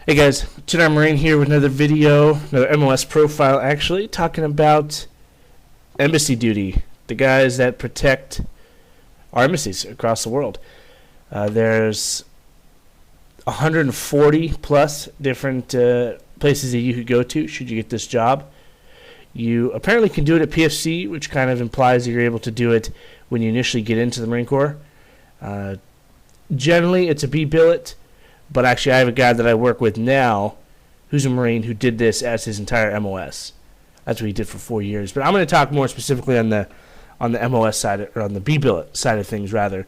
Hey guys, Jedi Marine here with another video, another MOS profile actually, talking about embassy duty, the guys that protect our embassies across the world. There's 140 plus different places that you could go to should you get this job. You apparently can do it at PFC, which kind of implies that you're able to do it when you initially get into the Marine Corps. Generally, it's a B billet. But actually, I have a guy that I work with now who's a Marine who did this as his entire MOS. That's what he did for 4 years. But I'm going to talk more specifically on the MOS side, or on the B-billet side of things, rather,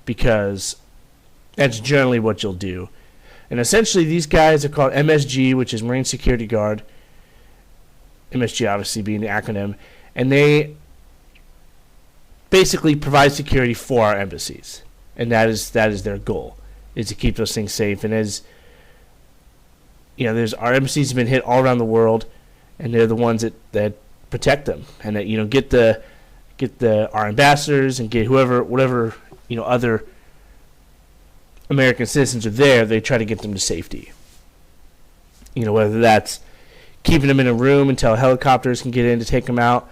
because that's generally what you'll do. And essentially, these guys are called MSG, which is Marine Security Guard. MSG obviously being the acronym. And they basically provide security for our embassies. And that is their goal, is to keep those things safe. And as you know, our embassies have been hit all around the world, and they're the ones that protect them, and that get our ambassadors and get whatever other American citizens are there. They try to get them to safety. Whether that's keeping them in a room until helicopters can get in to take them out,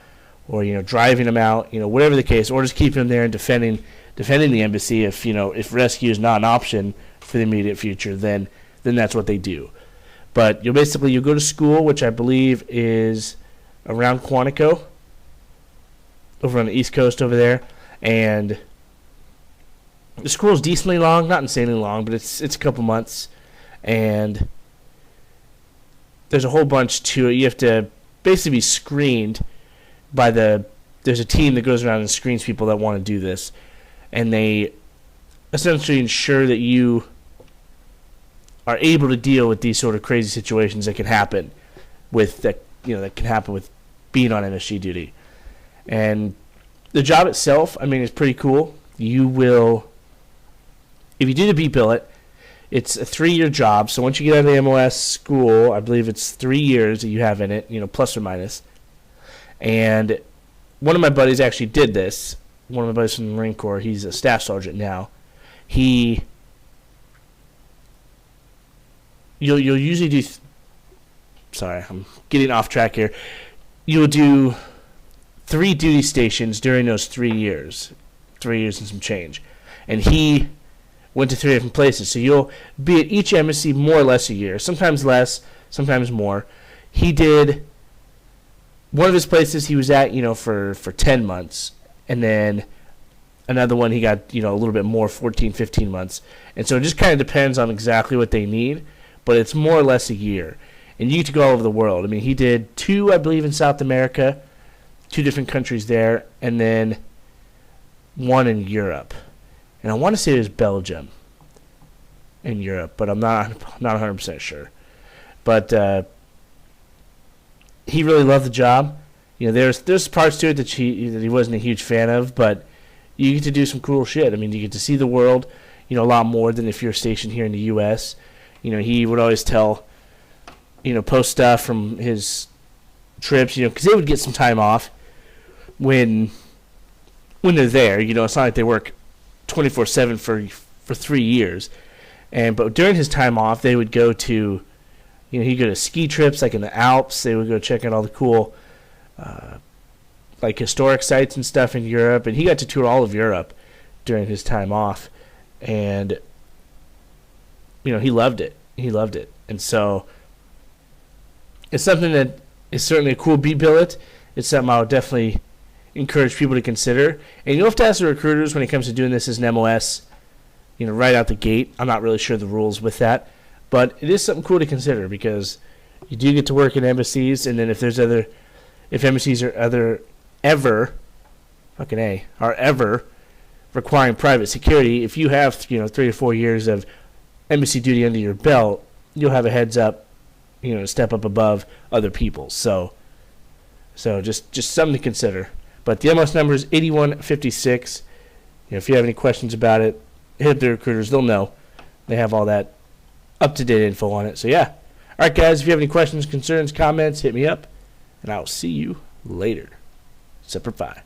or driving them out, whatever the case, or just keeping them there and defending the embassy. If rescue is not an option for the immediate future, then that's what they do. But you go to school, which I believe is around Quantico, over on the East Coast over there, and the school is decently long, not insanely long, but it's a couple months, and there's a whole bunch to it. You have to basically be screened by there's a team that goes around and screens people that want to do this. And they essentially ensure that you are able to deal with these sort of crazy situations that can happen with that can happen with being on MSG duty. And the job itself, is pretty cool. You will, if you do the B billet, it's a 3-year job. So once you get out of the MOS school, I believe it's 3 years that you have in it, plus or minus. And one of my buddies actually did this. One of my buddies from the Marine Corps, he's a staff sergeant now. You'll usually do. Sorry, I'm getting off track here. You'll do 3 duty stations during those 3 years, 3 years and some change. And he went to 3 different places, so you'll be at each embassy more or less a year, sometimes less, sometimes more. He did one of his places he was at, for 10 months. And then another one he got, a little bit more, 14, 15 months. And so it just kind of depends on exactly what they need. But it's more or less a year. And you get to go all over the world. He did 2, I believe, in South America, 2 different countries there, and then 1 in Europe. And I want to say it was Belgium in Europe, but I'm not 100% sure. But he really loved the job. There's parts to it that he wasn't a huge fan of, but you get to do some cool shit. You get to see the world, a lot more than if you're stationed here in the U.S. He would always post stuff from his trips, because they would get some time off when they're there. It's not like they work 24/7 for 3 years. But during his time off, they would go to, he'd go to ski trips like in the Alps. They would go check out all the cool like historic sites and stuff in Europe, and he got to tour all of Europe during his time off, and he loved it. And so it's something that is certainly a cool B billet. It's something I would definitely encourage people to consider. And you'll have to ask the recruiters when it comes to doing this as an MOS, right out the gate. I'm not really sure the rules with that, but it is something cool to consider, because you do get to work in embassies, and then if embassies are ever requiring private security, if you have 3 to 4 years of embassy duty under your belt, you'll have a heads up, to step up above other people. So just something to consider. But the MOS number is 8156. If you have any questions about it, hit up the recruiters. They'll know. They have all that up-to-date info on it. So yeah. All right, guys. If you have any questions, concerns, comments, hit me up. And I'll see you later. Semper Fi.